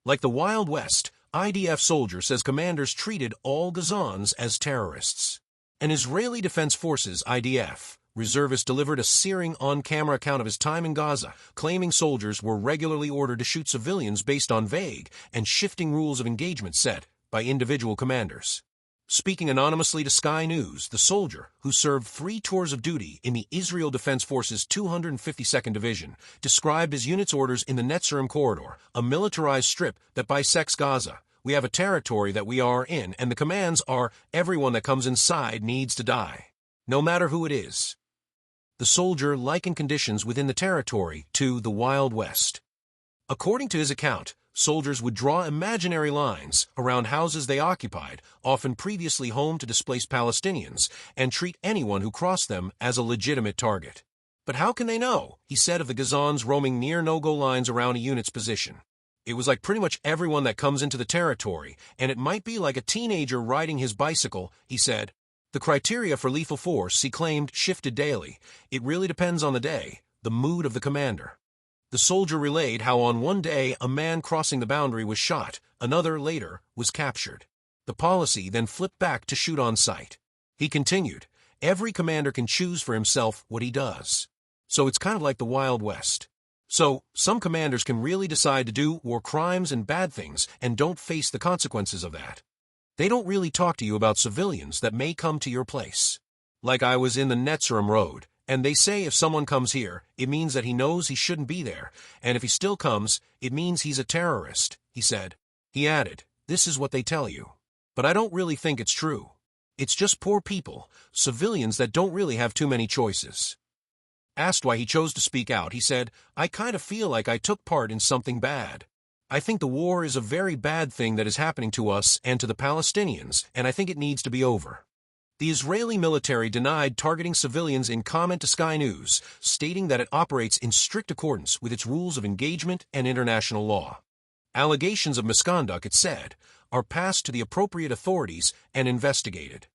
Like the Wild West, IDF soldier says commanders treated all Gazans as terrorists. An Israeli Defense Forces (IDF) reservist delivered a searing on-camera account of his time in Gaza, claiming soldiers were regularly ordered to shoot civilians based on vague and shifting rules of engagement set by individual commanders. Speaking anonymously to Sky News, the soldier, who served 3 tours of duty in the Israel Defense Forces 252nd Division, described his unit's orders in the Netzarim Corridor, a militarized strip that bisects Gaza. We have a territory that we are in, and the commands are, everyone that comes inside needs to die, no matter who it is. The soldier likened conditions within the territory to the Wild West. According to his account, soldiers would draw imaginary lines around houses they occupied, often previously home to displaced Palestinians, and treat anyone who crossed them as a legitimate target. But how can they know, he said of the Gazans roaming near no-go lines around a unit's position. It was like pretty much everyone that comes into the territory, and it might be like a teenager riding his bicycle, he said. The criteria for lethal force, he claimed, shifted daily. It really depends on the day, the mood of the commander. The soldier relayed how on one day a man crossing the boundary was shot, another later was captured. The policy then flipped back to shoot on sight. He continued, every commander can choose for himself what he does. So it's kind of like the Wild West. So, some commanders can really decide to do war crimes and bad things and don't face the consequences of that. They don't really talk to you about civilians that may come to your place. Like I was in the Netzarim Road, and they say if someone comes here, it means that he knows he shouldn't be there, and if he still comes, it means he's a terrorist, he said. He added, this is what they tell you. But I don't really think it's true. It's just poor people, civilians that don't really have too many choices. Asked why he chose to speak out, he said, I kind of feel like I took part in something bad. I think the war is a very bad thing that is happening to us and to the Palestinians, and I think it needs to be over. The Israeli military denied targeting civilians in comment to Sky News, stating that it operates in strict accordance with its rules of engagement and international law. Allegations of misconduct, it said, are passed to the appropriate authorities and investigated.